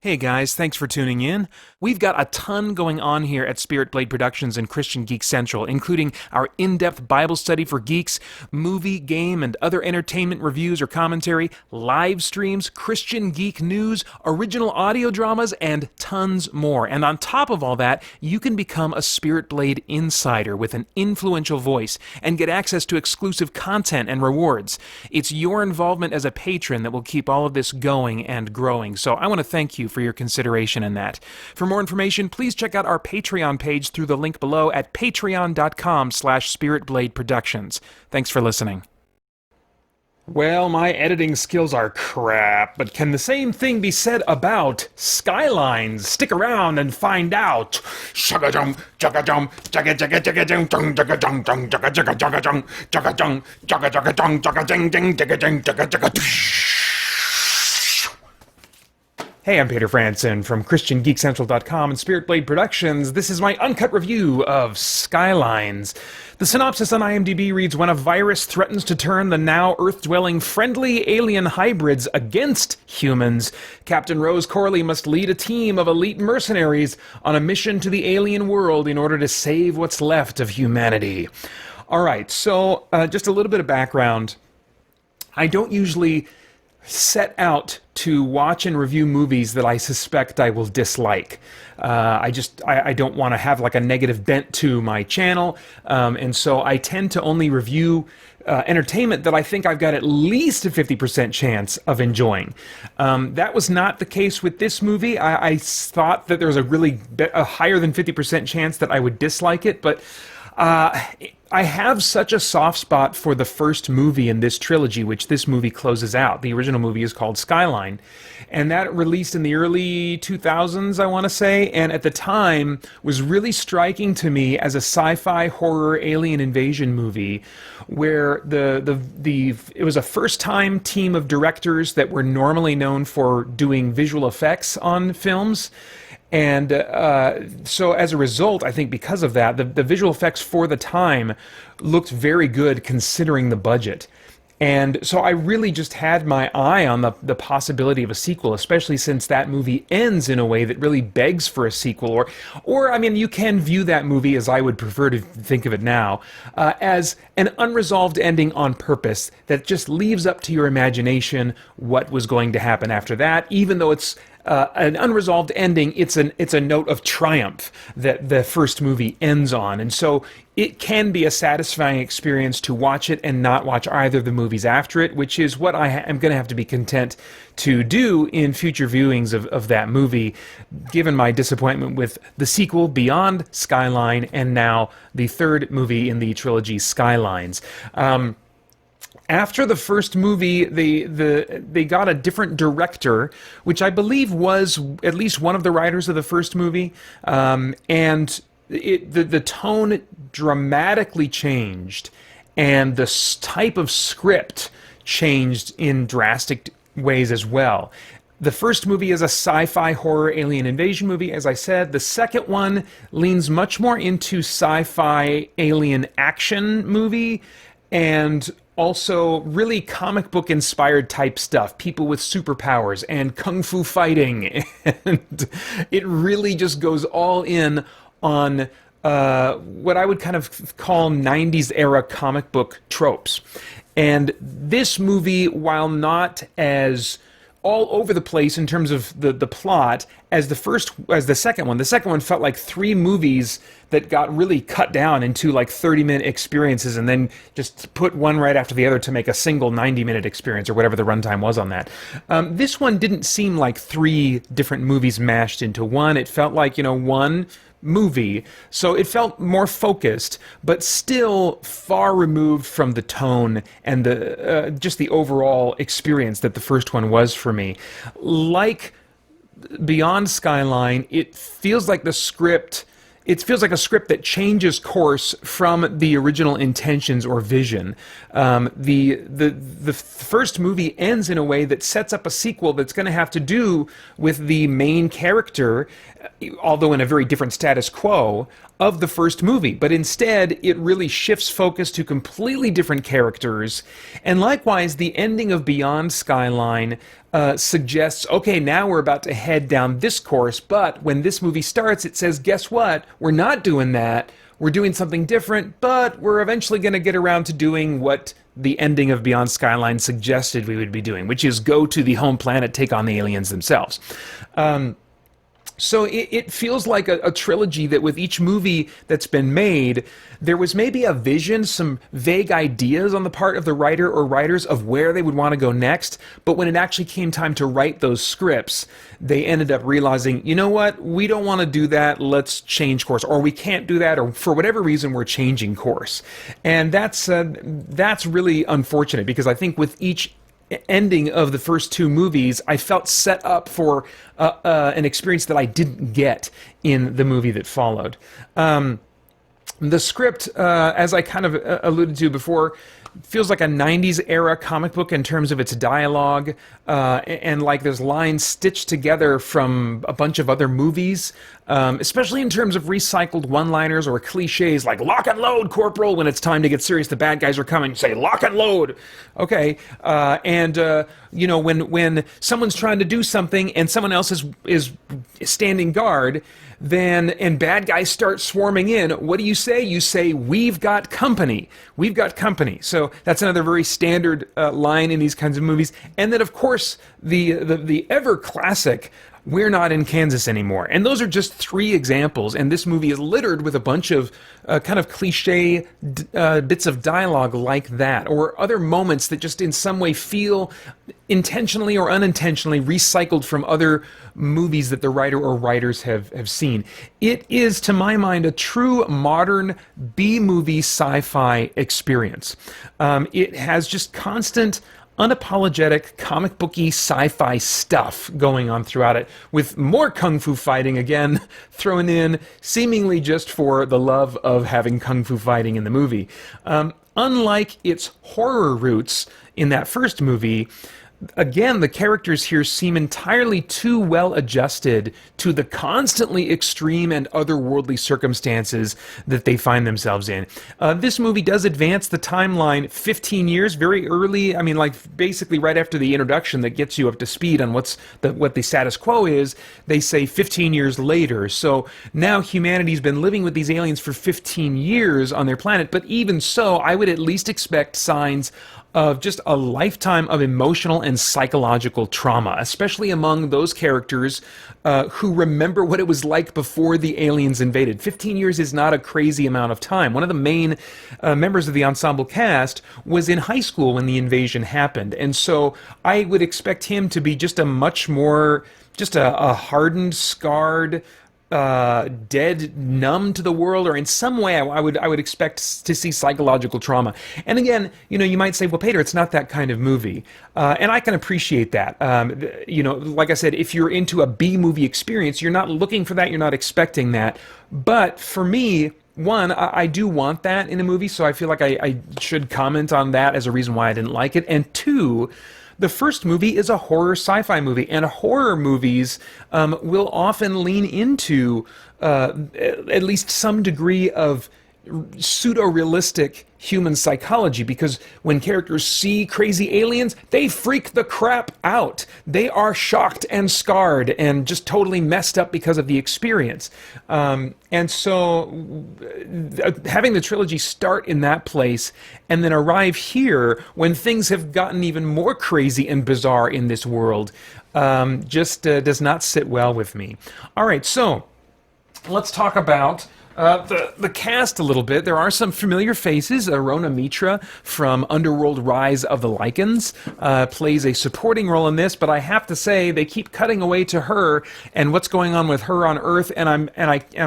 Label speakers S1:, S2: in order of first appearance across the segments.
S1: Hey guys, thanks for tuning in. We've got a ton going on here at Spirit Blade Productions and Christian Geek Central, including our in-depth Bible study for geeks, movie, game, and other entertainment reviews or commentary, live streams, Christian geek news, original audio dramas, and tons more. And on top of all that, you can become a Spirit Blade insider with an influential voice and get access to exclusive content and rewards. It's your involvement as a patron that will keep all of this going and growing, so I want to thank you for your consideration in that. For more information, please check out our Patreon page through the link below at patreon.com/spiritbladeproductions. Thanks for listening. Well, my editing skills are crap, but can the same thing be said about Skylines? Stick around and find out. Shugga-dum, jugga-dum, jugga-jugga-jugga-dum, dung, jugga-dum, dung, jugga-jugga-jugga-dum, jugga-dum, jugga-jugga-dum, jugga-ding-ding, jugga-ding, jugga-jugga. Hey, I'm Peter Franson from christiangeekcentral.com and Spirit Blade Productions. This is my uncut review of Skylines. The synopsis on IMDb reads, when a virus threatens to turn the now Earth-dwelling friendly alien hybrids against humans, Captain Rose Corley must lead a team of elite mercenaries on a mission to the alien world in order to save what's left of humanity. Alright, so just a little bit of background. I don't usually set out to watch and review movies that I suspect I will dislike. I don't want to have like a negative bent to my channel, and so I tend to only review entertainment that I think I've got at least a 50% chance of enjoying. That was not the case with this movie. I thought that there was a higher than 50% chance that I would dislike it, but I have such a soft spot for the first movie in this trilogy, which this movie closes out. The original movie is called Skyline, and that released in the early 2000s, I want to say, and at the time was really striking to me as a sci-fi horror alien invasion movie, where it was a first-time team of directors that were normally known for doing visual effects on films. And so as a result, I think because of that, the visual effects for the time looked very good considering the budget. And so I really just had my eye on the possibility of a sequel, especially since that movie ends in a way that really begs for a sequel. Or I mean, you can view that movie, as I would prefer to think of it now, as an unresolved ending on purpose that just leaves up to your imagination what was going to happen after that, even though it's an unresolved ending. It's a note of triumph that the first movie ends on, and so it can be a satisfying experience to watch it and not watch either of the movies after it, which is what I am going to have to be content to do in future viewings of that movie, given my disappointment with the sequel Beyond Skyline and now the third movie in the trilogy Skylines. After the first movie, they got a different director, which I believe was at least one of the writers of the first movie, and the tone dramatically changed, and the type of script changed in drastic ways as well. The first movie is a sci-fi horror alien invasion movie, as I said. The second one leans much more into sci-fi alien action movie, and also really comic book inspired type stuff, people with superpowers and kung fu fighting, and it really just goes all in on what I would kind of call 90s era comic book tropes. And this movie, while not as all over the place in terms of the plot as the second one. The second one felt like three movies that got really cut down into like 30-minute experiences and then just put one right after the other to make a single 90-minute experience or whatever the runtime was on that. This one didn't seem like three different movies mashed into one. It felt like, one movie, so it felt more focused, but still far removed from the tone and the just the overall experience that the first one was for me. Like Beyond Skyline, it feels like a script that changes course from the original intentions or vision. The first movie ends in a way that sets up a sequel that's going to have to do with the main character, although in a very different status quo, of the first movie, but instead it really shifts focus to completely different characters. And likewise, the ending of Beyond Skyline suggests, okay, now we're about to head down this course, but when this movie starts, it says, guess what? We're not doing that. We're doing something different, but we're eventually going to get around to doing what the ending of Beyond Skyline suggested we would be doing, which is go to the home planet, take on the aliens themselves. So it feels like a trilogy that with each movie that's been made, there was maybe a vision, some vague ideas on the part of the writer or writers of where they would want to go next, but when it actually came time to write those scripts, they ended up realizing, you know what, we don't want to do that, let's change course, or we can't do that, or for whatever reason, we're changing course. And that's really unfortunate, because I think with each ending of the first two movies, I felt set up for an experience that I didn't get in the movie that followed. The script, as I kind of alluded to before, feels like a 90s era comic book in terms of its dialogue, and like there's lines stitched together from a bunch of other movies, especially in terms of recycled one-liners or cliches like "lock and load, Corporal," when it's time to get serious, the bad guys are coming, say "lock and load." Okay, you know, when someone's trying to do something and someone else is standing guard, and bad guys start swarming in, what do you say? You say, "We've got company. We've got company." So that's another very standard line in these kinds of movies. And then, of course, the ever classic, "We're not in Kansas anymore." And those are just three examples, and this movie is littered with a bunch of kind of cliche bits of dialogue like that, or other moments that just in some way feel intentionally or unintentionally recycled from other movies that the writer or writers have seen. It is, to my mind, a true modern B-movie sci-fi experience. It has just constant, unapologetic, comic booky sci-fi stuff going on throughout it, with more kung fu fighting again thrown in, seemingly just for the love of having kung fu fighting in the movie. Unlike its horror roots in that first movie, again, the characters here seem entirely too well adjusted to the constantly extreme and otherworldly circumstances that they find themselves in. This movie does advance the timeline 15 years, very early. I mean, like basically right after the introduction that gets you up to speed on what the status quo is. They say 15 years later. So now humanity's been living with these aliens for 15 years on their planet. But even so, I would at least expect signs of just a lifetime of emotional and psychological trauma, especially among those characters who remember what it was like before the aliens invaded. 15 years is not a crazy amount of time. One of the main members of the ensemble cast was in high school when the invasion happened, and so I would expect him to be just a much more, just a hardened, scarred, dead, numb to the world, or in some way I would expect to see psychological trauma. And again, you know, you might say, well, Peter, it's not that kind of movie. And I can appreciate that. You know, like I said, if you're into a B-movie experience, you're not looking for that, you're not expecting that. But for me, one, I do want that in a movie, so I feel like I should comment on that as a reason why I didn't like it. And two, the first movie is a horror sci-fi movie, and horror movies will often lean into at least some degree of pseudo-realistic human psychology, because when characters see crazy aliens, they freak the crap out. They are shocked and scarred and just totally messed up because of the experience. And so having the trilogy start in that place and then arrive here when things have gotten even more crazy and bizarre in this world just does not sit well with me. All right, so let's talk about the cast a little bit. There are some familiar faces. Rona Mitra from Underworld Rise of the Lycans plays a supporting role in this, but I have to say they keep cutting away to her and what's going on with her on Earth, and I'm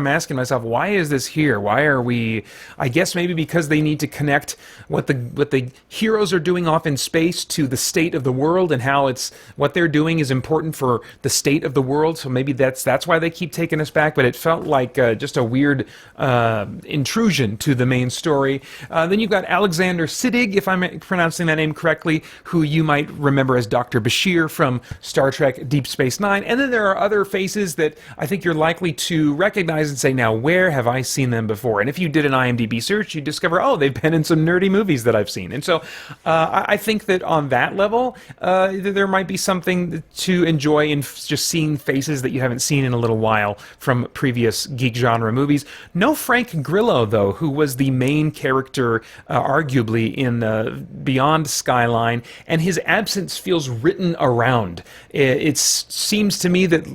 S1: asking myself, why is this here? Why are we? I guess maybe because they need to connect what the heroes are doing off in space to the state of the world, and how what they're doing is important for the state of the world. So maybe that's why they keep taking us back. But it felt like just a weird intrusion to the main story. Then you've got Alexander Siddig, if I'm pronouncing that name correctly, who you might remember as Dr. Bashir from Star Trek Deep Space Nine. And then there are other faces that I think you're likely to recognize and say, now, where have I seen them before? And if you did an IMDb search, you'd discover, oh, they've been in some nerdy movies that I've seen. And so I think that on that level, there might be something to enjoy in just seeing faces that you haven't seen in a little while from previous geek genre movies. No Frank Grillo, though, who was the main character, arguably, in Beyond Skyline, and his absence feels written around. It seems to me that,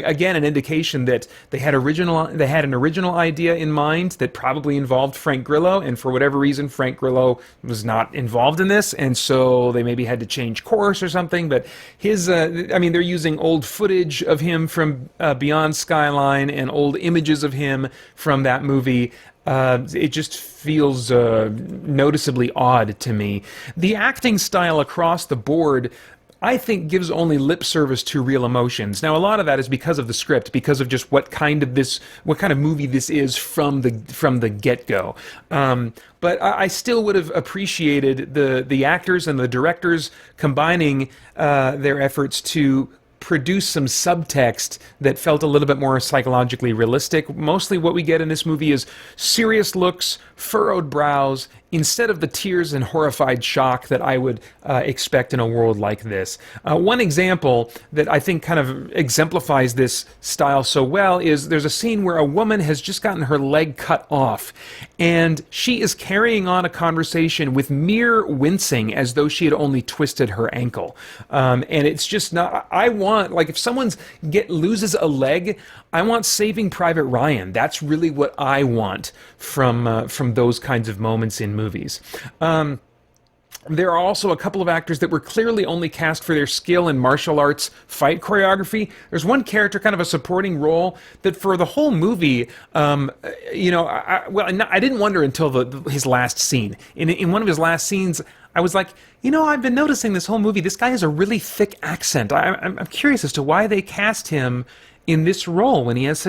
S1: again, an indication that they had an original idea in mind that probably involved Frank Grillo, and for whatever reason, Frank Grillo was not involved in this, and so they maybe had to change course or something. But his, they're using old footage of him from Beyond Skyline and old images of him from that movie. It just feels noticeably odd to me. The acting style across the board, I think, gives only lip service to real emotions. Now, a lot of that is because of the script, because of just what kind of movie this is from the get-go. But I still would have appreciated the actors and the directors combining their efforts to produce some subtext that felt a little bit more psychologically realistic. Mostly what we get in this movie is serious looks, furrowed brows, instead of the tears and horrified shock that I would expect in a world like this. One example that I think kind of exemplifies this style so well is there's a scene where a woman has just gotten her leg cut off, and she is carrying on a conversation with mere wincing as though she had only twisted her ankle. And it's just not... if someone loses a leg, I want Saving Private Ryan. That's really what I want from those kinds of moments in movies. There are also a couple of actors that were clearly only cast for their skill in martial arts fight choreography. There's one character, kind of a supporting role, that for the whole movie, I didn't wonder until his last scene. In one of his last scenes, I was like, I've been noticing this whole movie, this guy has a really thick accent. I'm curious as to why they cast him in this role when he has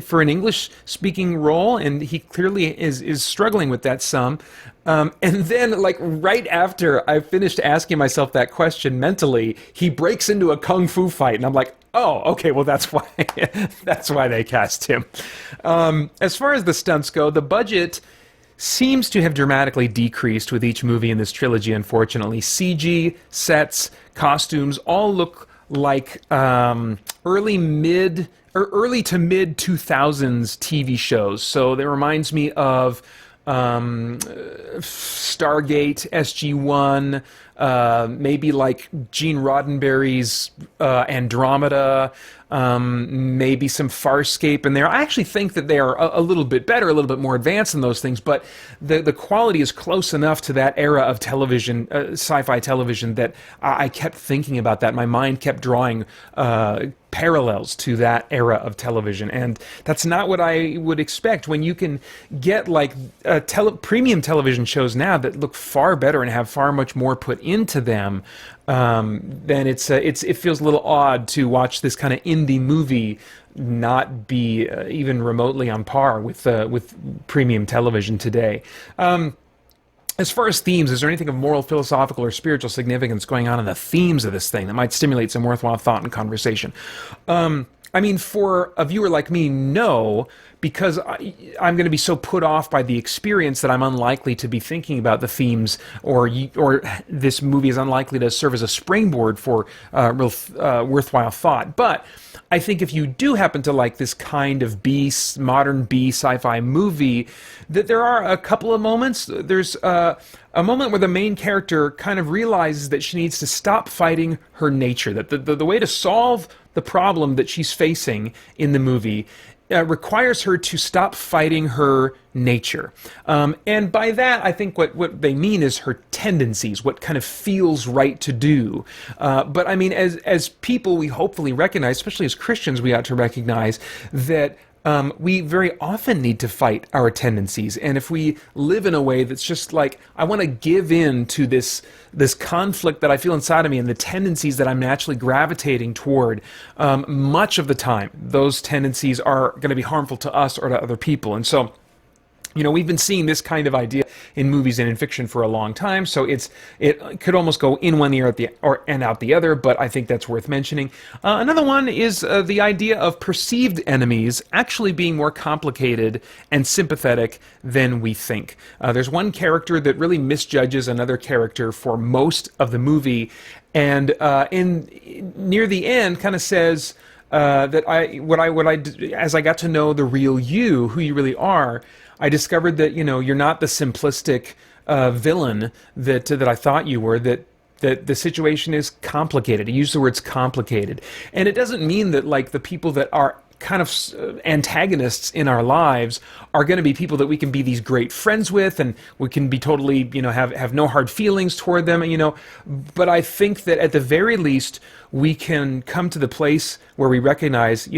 S1: for an English-speaking role, and he clearly is struggling with that some. And then, right after I finished asking myself that question mentally, he breaks into a kung fu fight, and I'm like, oh, okay, well, that's why they cast him. As far as the stunts go, the budget seems to have dramatically decreased with each movie in this trilogy, unfortunately. CG, sets, costumes all look like early to mid 2000s TV shows. So that reminds me of Stargate, SG-1, maybe like Gene Roddenberry's Andromeda, maybe some Farscape in there. I actually think that they are a little bit better, a little bit more advanced than those things, but the quality is close enough to that era of television, sci-fi television, that I kept thinking about that. My mind kept drawing parallels to that era of television, and that's not what I would expect when you can get premium television shows now that look far better and have far much more put into them. Then it feels a little odd to watch this kind of indie movie not be even remotely on par with premium television today. As far as themes, is there anything of moral, philosophical, or spiritual significance going on in the themes of this thing that might stimulate some worthwhile thought and conversation? For a viewer like me, no, because I'm going to be so put off by the experience that I'm unlikely to be thinking about the themes, or this movie is unlikely to serve as a springboard for worthwhile thought. But I think if you do happen to like this kind of modern B sci-fi movie, that there are a couple of moments. There's a moment where the main character kind of realizes that she needs to stop fighting her nature, that the way to solve the problem that she's facing in the movie requires her to stop fighting her nature. And by that, I think what they mean is her tendencies, what kind of feels right to do. But I mean, as people, we hopefully recognize, especially as Christians, we ought to recognize that we very often need to fight our tendencies. And if we live in a way that's just like, I want to give in to this conflict that I feel inside of me and the tendencies that I'm naturally gravitating toward, much of the time, those tendencies are going to be harmful to us or to other people. And so, we've been seeing this kind of idea in movies and in fiction for a long time, so it could almost go in one ear and out the other, but I think that's worth mentioning. Another one is the idea of perceived enemies actually being more complicated and sympathetic than we think. There's one character that really misjudges another character for most of the movie, and near the end kind of says that as I got to know the real you, who you really are, I discovered that, you're not the simplistic villain that I thought you were, that the situation is complicated. I use the words complicated. And it doesn't mean that, like, the people that are kind of antagonists in our lives are going to be people that we can be these great friends with, and we can be totally, have no hard feelings toward them, but I think that at the very least, we can come to the place where we recognize,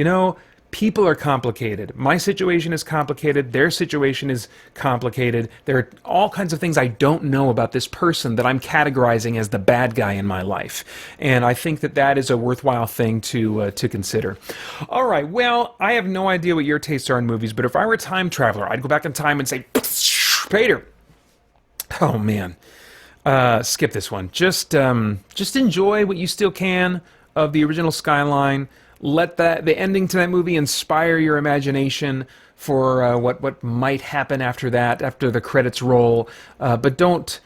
S1: people are complicated. My situation is complicated. Their situation is complicated. There are all kinds of things I don't know about this person that I'm categorizing as the bad guy in my life. And I think that is a worthwhile thing to consider. All right, well, I have no idea what your tastes are in movies, but if I were a time traveler, I'd go back in time and say, Peter. Oh, man. Skip this one. Just enjoy what you still can of the original Skyline. Let the ending to that movie inspire your imagination for what might happen after that, after the credits roll. But don't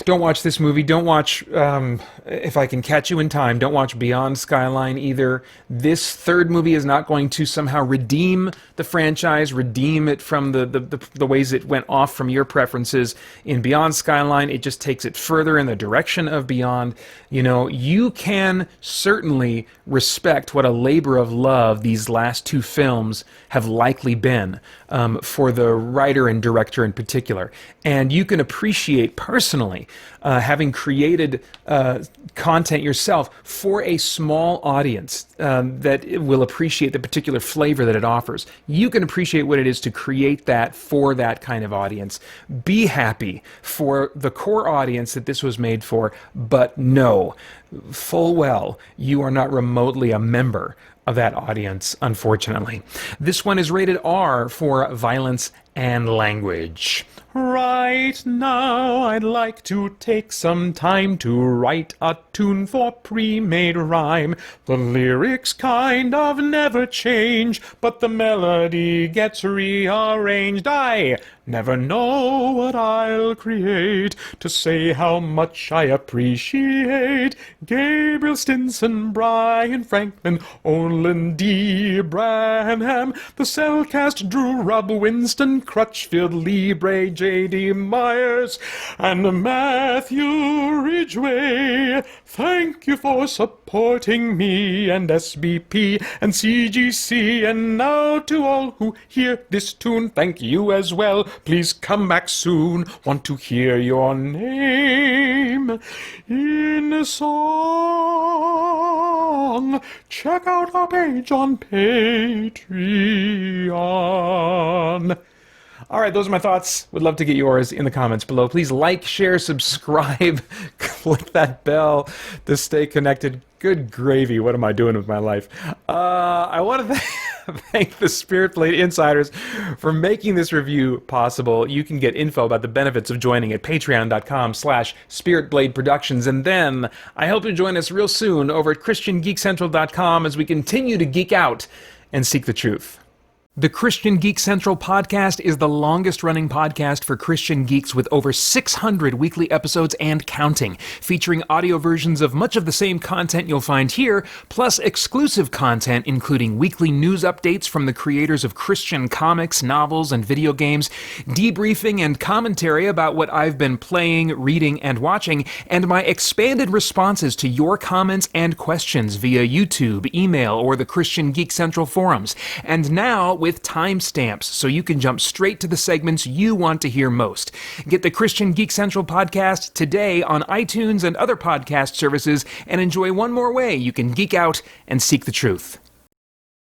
S1: watch this movie. Don't watch, if I Can Catch You in Time, don't watch Beyond Skyline either. This third movie is not going to somehow redeem the franchise, redeem it from the ways it went off from your preferences in Beyond Skyline. It just takes it further in the direction of Beyond. You can certainly respect what a labor of love these last two films have likely been for the writer and director in particular. And you can appreciate personally having created content yourself for a small audience that will appreciate the particular flavor that it offers. You can appreciate what it is to create that for that kind of audience. Be happy for the core audience that this was made for, but know full well you are not remotely a member of that audience, unfortunately. This one is rated R for violence and language. Right now, I'd like to take some time to write a tune for pre-made rhyme. The lyrics kind of never change, but the melody gets rearranged. I never know what I'll create to say how much I appreciate Gabriel Stinson, Brian Franklin, Olin D. Branham, the Cellcast, Drew, Rob, Winston, Crutchfield, Libre, J.D. Myers, and Matthew Ridgway. Thank you for supporting me and SBP and CGC. And now to all who hear this tune, thank you as well. Please come back soon. Want to hear your name in a song. Check out our page on Patreon. All right, those are my thoughts. Would love to get yours in the comments below. Please like, share, subscribe, click that bell to stay connected. Good gravy, what am I doing with my life? I want to thank the Spirit Blade Insiders for making this review possible. You can get info about the benefits of joining at patreon.com/spiritbladeproductions. And then I hope you'll join us real soon over at christiangeekcentral.com as we continue to geek out and seek the truth. The Christian Geek Central podcast is the longest-running podcast for Christian geeks with over 600 weekly episodes and counting, featuring audio versions of much of the same content you'll find here, plus exclusive content including weekly news updates from the creators of Christian comics, novels, and video games, debriefing and commentary about what I've been playing, reading, and watching, and my expanded responses to your comments and questions via YouTube, email, or the Christian Geek Central forums. And now, with timestamps, so you can jump straight to the segments you want to hear most. Get the Christian Geek Central podcast today on iTunes and other podcast services, and enjoy one more way you can geek out and seek the truth.